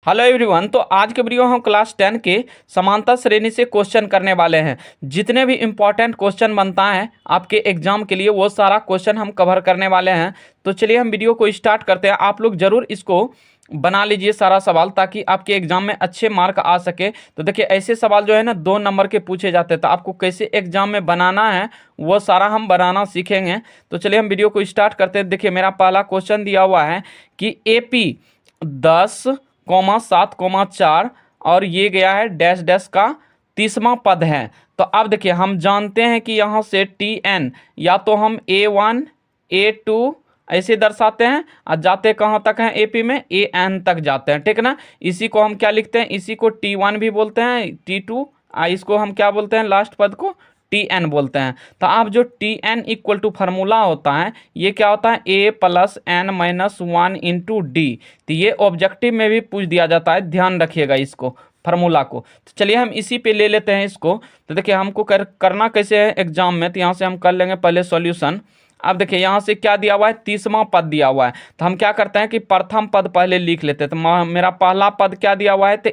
Hello everyone. तो आज के वीडियो हम क्लास 10 के समांतर श्रेणी से क्वेश्चन करने वाले हैं। जितने भी इम्पोर्टेंट क्वेश्चन बनता है आपके एग्जाम के लिए वो सारा क्वेश्चन हम कवर करने वाले हैं। तो चलिए हम वीडियो को स्टार्ट करते हैं। आप लोग जरूर इसको बना लीजिए सारा सवाल, ताकि आपके एग्जाम में अच्छे मार्क आ सके। तो देखिए ऐसे सवाल जो है ना 2 नंबर के पूछे जाते हैं, तो आपको कैसे एग्जाम में बनाना है वो सारा हम बनाना सीखेंगे। तो चलिए हम वीडियो को स्टार्ट करते हैं। देखिए मेरा पहला क्वेश्चन दिया हुआ है कि AP 10,7,4 और ये गया है डैश डैश का 30वां पद है। तो अब देखिए हम जानते हैं कि यहाँ से TN या तो हम A1 A2 ऐसे दर्शाते हैं और जाते कहाँ तक हैं AP में AN तक जाते हैं, ठीक ना। इसी को हम क्या लिखते हैं, इसी को T1 भी बोलते हैं, T2 इसको हम क्या बोलते हैं, लास्ट पद को TN बोलते हैं। तो अब जो TN इक्वल टू फार्मूला होता है ये क्या होता है, A+N-1 × D। तो ये ऑब्जेक्टिव में भी पूछ दिया जाता है, ध्यान रखिएगा इसको फार्मूला को। तो चलिए हम इसी पे ले लेते हैं इसको। तो देखिए हमको करना कैसे है एग्जाम में, तो यहाँ से हम कर लेंगे पहले सॉल्यूशन। अब देखिए यहाँ से क्या दिया हुआ है, 30वां पद दिया हुआ है। तो हम क्या करते हैं कि प्रथम पद पहले लिख लेते हैं। तो मेरा पहला पद क्या दिया हुआ है, तो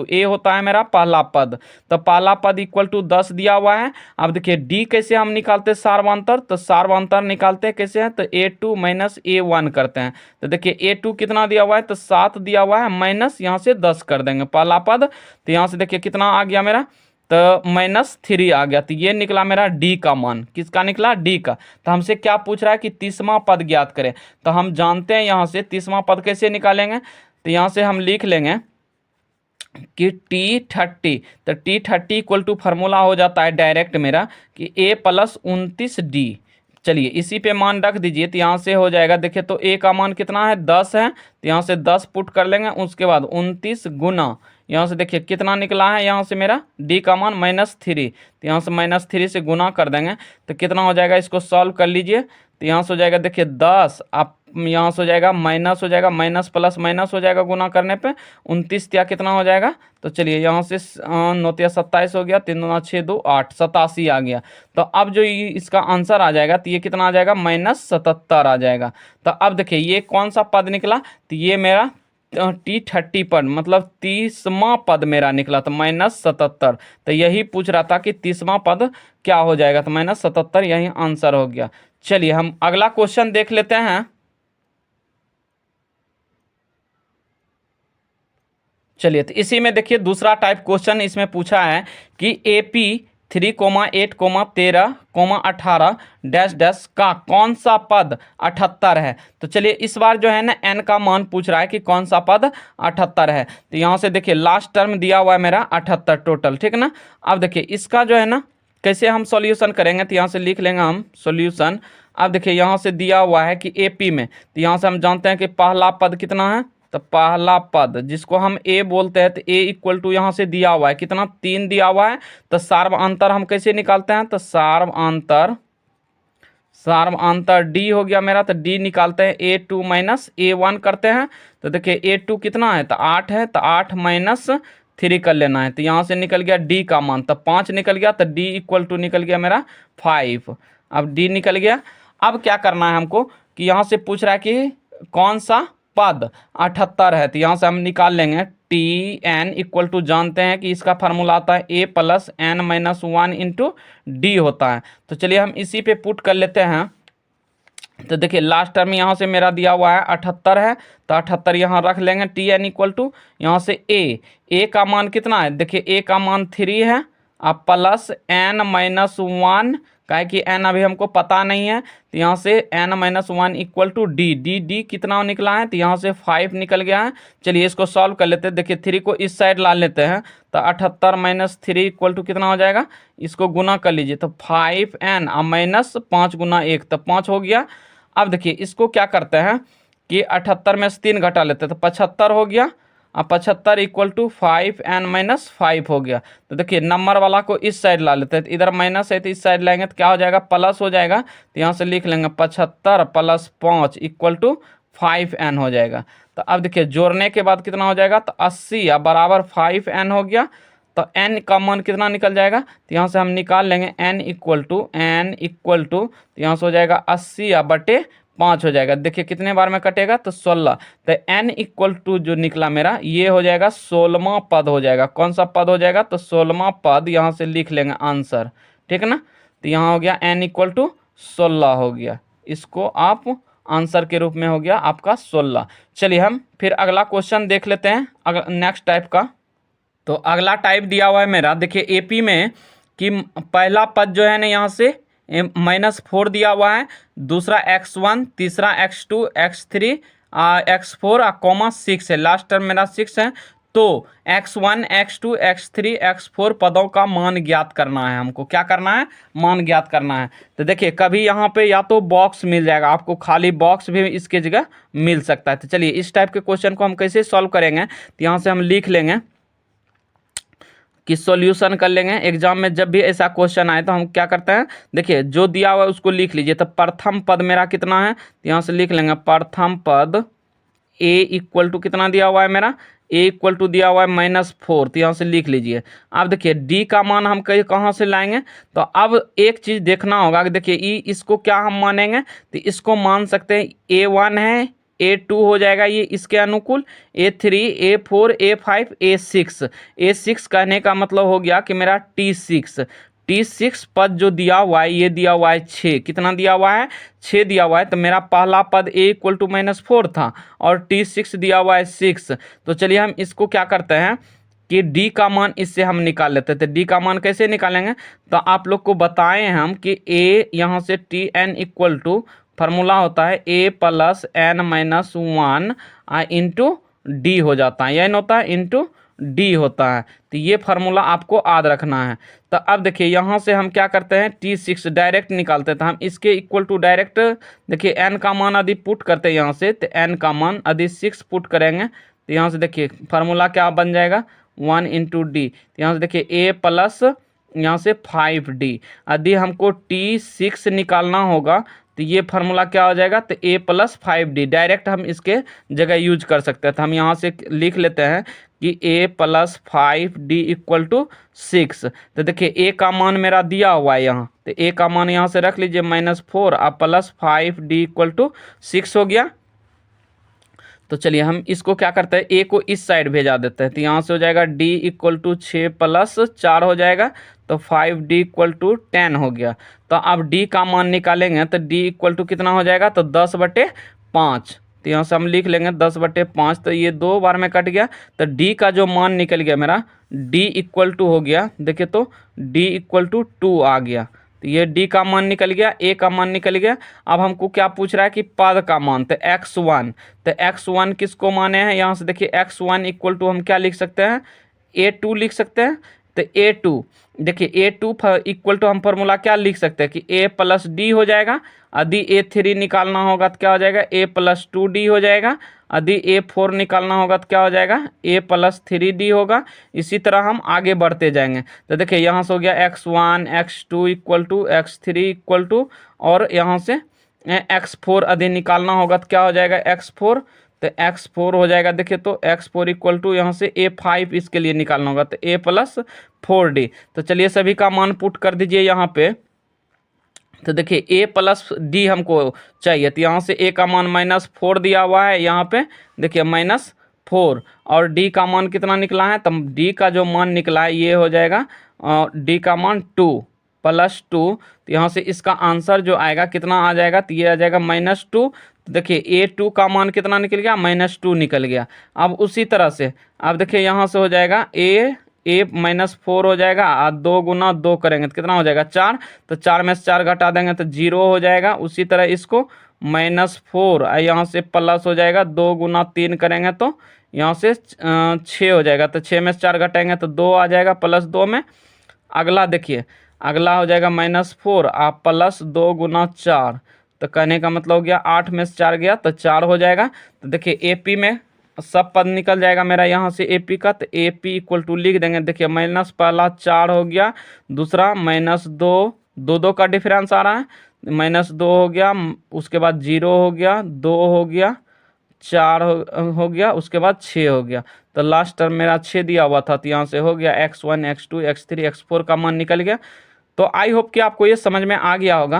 A होता है मेरा पहला पद। तो पहला पद =10 दिया हुआ है। अब देखिए D कैसे हम निकालते हैं, सार्वंतर। तो सार्वंतर निकालते हैं कैसे हैं, तो A2 - A1 करते हैं। तो देखिए A2 कितना दिया हुआ है, तो 7 दिया हुआ है, माइनस यहाँ से 10 कर देंगे पहला पद। तो यहाँ से देखिए कितना आ गया मेरा, तो -3 आ गया। तो ये निकला मेरा D का मान। किसका निकला, D का। तो हमसे क्या पूछ रहा है कि 30वां पद ज्ञात करें। तो हम जानते हैं यहाँ से 30वां पद कैसे निकालेंगे। तो यहाँ से हम लिख लेंगे कि T30। तो T30 इक्वल टू फार्मूला हो जाता है डायरेक्ट मेरा कि A+29D। चलिए इसी पे मान रख दीजिए। तो यहाँ से हो जाएगा, देखिए तो A का मान कितना है, 10 है। तो यहाँ से 10 पुट कर लेंगे, उसके बाद 29 गुना यहाँ से देखिए कितना निकला है, यहाँ से मेरा D का मान -3। तो यहाँ से -3 से गुना कर देंगे तो कितना हो जाएगा, इसको सॉल्व कर लीजिए। तो यहाँ से हो जाएगा देखिए 10, आप यहाँ से हो जाएगा माइनस, हो जाएगा माइनस प्लस माइनस हो जाएगा गुना करने पे। 29 या कितना हो जाएगा, तो चलिए यहाँ से 9 × 27 हो गया, 3 × 6 = 2 8 87 आ गया। तो अब जो इसका आंसर आ जाएगा, तो ये कितना आ जाएगा, -77 आ जाएगा। तो अब देखिए ये कौन सा पद निकला, तो ये मेरा T30 पद मतलब 30वां पद मेरा निकला। तो -77। तो यही पूछ रहा था कि 30वां पद क्या हो जाएगा, तो -77 यही आंसर हो गया। चलिए हम अगला क्वेश्चन देख लेते हैं। चलिए तो इसी में देखिए दूसरा टाइप क्वेश्चन इसमें पूछा है कि AP 3,8,13,18 डैश डैश का कौन सा पद 78 है। तो चलिए इस बार जो है ना N का मान पूछ रहा है कि कौन सा पद 78 है। तो यहाँ से देखिए लास्ट टर्म दिया हुआ है मेरा 78 टोटल, ठीक ना। अब देखिए इसका जो है ना कैसे हम सॉल्यूशन करेंगे, तो यहाँ से लिख लेंगे हम सॉल्यूशन। अब देखिए यहाँ से दिया हुआ है कि AP में, तो यहाँ से हम जानते हैं कि पहला पद कितना है, तो पहला पद जिसको हम A बोलते हैं, तो A इक्वल टू यहाँ से दिया हुआ है कितना, 3 दिया हुआ है। तो सार्वअंतर हम कैसे निकालते हैं, तो सार्वअंतर D हो गया मेरा। तो D निकालते हैं, A2 - A1 करते हैं। तो देखिए A2 कितना है, तो 8 है। तो 8 - 3 कर लेना है। तो यहाँ से निकल गया D का मान, तो 5 निकल गया। तो D इक्वल टू निकल गया मेरा 5। अब D निकल गया। अब क्या करना है हमको कि यहाँ से पूछ रहा है कि कौन सा पद 78 है। तो यहाँ से हम निकाल लेंगे TN इक्वल टू, जानते हैं कि इसका फार्मूला आता है A+N-1 × D होता है। तो चलिए हम इसी पे पुट कर लेते हैं। तो देखिए लास्ट टर्म यहाँ से मेरा दिया हुआ है 78 है। तो 78 यहाँ रख लेंगे। TN इक्वल टू यहाँ से A का मान कितना है, देखिए A का मान 3 है, अब +N-1 काहे कि N अभी हमको पता नहीं है। तो यहाँ से N-1 इक्वल टू D कितना निकला है, तो यहाँ से 5 निकल गया है। चलिए इसको सॉल्व कर लेते हैं। देखिए 3 को इस साइड ला लेते हैं। तो 78 - 3 इक्वल टू कितना हो जाएगा, इसको गुना कर लीजिए। तो 5N और -5 × 1 तो 5 हो गया। अब देखिए इसको क्या करते हैं कि 78 में से 3 घटा लेते हैं, तो 75 हो गया। अब 75 इक्वल टू 5N - 5 हो गया। तो देखिए नंबर वाला को इस साइड ला लेते हैं। तो इधर माइनस है तो इस साइड लाएंगे तो क्या हो जाएगा, प्लस हो जाएगा। तो यहाँ से लिख लेंगे 75 + 5 इक्वल टू 5N हो जाएगा। तो अब देखिए जोड़ने के बाद कितना हो जाएगा, तो 80 या बराबर 5N हो गया। तो N का मान कितना निकल जाएगा, तो यहाँ से हम निकाल लेंगे N इक्वल टू तो यहाँ से हो जाएगा 80 या बटे 5 हो जाएगा। देखिए कितने बार में कटेगा, तो 16। तो n इक्वल टू जो निकला मेरा ये हो जाएगा 16वां पद हो जाएगा। कौन सा पद हो जाएगा, तो 16वां पद यहाँ से लिख लेंगे आंसर, ठीक है ना। तो यहाँ हो गया n इक्वल टू 16 हो गया, इसको आप आंसर के रूप में हो गया आपका 16। चलिए हम फिर अगला क्वेश्चन देख लेते हैं, अगर नेक्स्ट टाइप का। तो अगला टाइप दिया हुआ है मेरा, देखिए एपी में कि पहला पद जो है ना यहाँ से -4 दिया हुआ है, दूसरा x1, तीसरा x2, x3, x4 कॉमा 6 है, लास्ट टर्म मेरा 6 है। तो x1, x2, x3, x4 पदों का मान ज्ञात करना है हमको। क्या करना है, मान ज्ञात करना है। तो देखिए कभी यहाँ पे या तो बॉक्स मिल जाएगा आपको, खाली बॉक्स भी इसके जगह मिल सकता है। तो चलिए इस टाइप के क्वेश्चन को हम कैसे सॉल्व करेंगे, तो यहाँ से हम लिख लेंगे कि सॉल्यूशन कर लेंगे। एग्जाम में जब भी ऐसा क्वेश्चन आए तो हम क्या करते हैं, देखिए जो दिया हुआ है उसको लिख लीजिए। तो प्रथम पद मेरा कितना है, तो यहाँ से लिख लेंगे प्रथम पद a इक्वल टू कितना दिया हुआ है मेरा, a इक्वल टू दिया हुआ है -4। तो यहाँ से लिख लीजिए। अब देखिए d का मान हम कहाँ से लाएंगे, तो अब एक चीज़ देखना होगा कि देखिए इसको क्या हम मानेंगे, तो इसको मान सकते हैं a1 है, a2 हो जाएगा ये इसके अनुकूल, a3, a4, a5, a6 कहने का मतलब हो गया कि मेरा T6 पद जो दिया हुआ है, ये दिया हुआ है 6। कितना दिया हुआ है, 6 दिया हुआ है। तो मेरा पहला पद a इक्वल टू -4 था और T6 दिया हुआ है 6। तो चलिए हम इसको क्या करते हैं कि d का मान इससे हम निकाल लेते थे। d का मान कैसे निकालेंगे, तो आप लोग को बताएं हम कि a यहाँ से Tn इक्वल टू फार्मूला होता है a plus n-1 into D हो जाता है, n होता है इंटू डी होता है। तो ये फार्मूला आपको याद रखना है। तो अब देखिए यहाँ से हम क्या करते हैं, T6 डायरेक्ट निकालते हैं। तो हम इसके इक्वल टू डायरेक्ट देखिए n का मान यदि पुट करते हैं यहाँ से, तो n का मान यदि 6 पुट करेंगे तो यहाँ से देखिए फार्मूला क्या बन जाएगा, 1 इंटू डी। तो यहाँ से देखिए a प्लस यहाँ से 5d। यदि हमको T6 निकालना होगा तो ये फार्मूला क्या हो जाएगा, तो a प्लस 5d डायरेक्ट हम इसके जगह यूज कर सकते हैं। तो हम यहाँ से लिख लेते हैं कि a plus 5d equal to 6। तो देखिए a का मान मेरा दिया हुआ है यहाँ, तो a का मान यहाँ से रख लीजिए -4 और प्लस 5d इक्वल टू 6 हो गया। तो चलिए हम इसको क्या करते हैं, a को इस साइड भेजा देते हैं। तो यहाँ से हो जाएगा d इक्वल टू 6 प्लस 4 हो जाएगा, तो 5d इक्वल टू 10 हो गया। तो अब d का मान निकालेंगे तो d इक्वल टू कितना हो जाएगा, तो 10/5। तो यहाँ से हम लिख लेंगे 10/5। तो ये 2 बार में कट गया, तो d का जो मान निकल गया मेरा, d इक्वल टू हो गया, देखिए तो d इक्वल टू 2 आ गया। तो ये d का मान निकल गया, a का मान निकल गया। अब हमको क्या पूछ रहा है कि पद का मान, तो x1। तो x1 किसको माने हैं, यहाँ से देखिए x1 इक्वल टू हम क्या लिख सकते हैं, a2 लिख सकते हैं। तो a2 देखिए a2 इक्वल टू हम फॉर्मूला क्या लिख सकते हैं कि a प्लस डी हो जाएगा। यदि a3 निकालना होगा तो क्या हो जाएगा, a प्लस 2d हो जाएगा। यदि a4 निकालना होगा तो क्या हो जाएगा, a प्लस 3d होगा। इसी तरह हम आगे बढ़ते जाएंगे। तो देखिए यहाँ से हो गया x1, x2 equal to x3 equal to, और यहाँ से x4 यदि निकालना होगा तो क्या हो जाएगा, x4। तो x4 हो जाएगा, देखिए तो x4 इक्वल टू यहाँ से a5 इसके लिए निकालना होगा, तो a प्लस 4d। तो चलिए सभी का मान पुट कर दीजिए यहाँ पे। तो देखिए a प्लस डी हमको चाहिए, तो यहाँ से a का मान -4 दिया हुआ है यहाँ पे, देखिए -4, और d का मान कितना निकला है, तो d का जो मान निकला है ये हो जाएगा d का मान 2 प्लस 2। तो यहाँ से इसका आंसर जो आएगा कितना आ जाएगा, तो ये आ जाएगा -2। तो देखिए a2 का मान कितना निकल गया, -2 निकल गया। अब उसी तरह से अब देखिए यहाँ से हो जाएगा a -4 हो जाएगा, 2 गुना 2 करेंगे तो कितना हो जाएगा, 4। तो 4 में से 4 घटा देंगे तो 0 हो जाएगा। उसी तरह इसको -4 यहाँ से प्लस हो जाएगा, 2 गुना 3 करेंगे तो यहाँ से 6 हो जाएगा। तो 6 में से 4 घटाएंगे तो 2 आ जाएगा, प्लस 2 में। अगला देखिए, अगला हो जाएगा -4 आप प्लस 2 गुना 4। तो कहने का मतलब हो गया 8 में से 4 गया तो 4 हो जाएगा। तो देखिए AP में सब पद निकल जाएगा मेरा यहाँ से AP का, तो AP इक्वल टू लिख देंगे। देखिए माइनस पहला 4 हो गया, दूसरा -2, 2 का डिफरेंस आ रहा है, -2 हो गया, उसके बाद 0 हो गया, 2 हो गया, 4 हो गया, उसके बाद 6 हो गया। तो लास्ट टर्म मेरा 6 दिया हुआ था, तो यहाँ से हो गया x1, x2, x3, x4 का मान निकल गया। तो आई होप कि आपको ये समझ में आ गया होगा।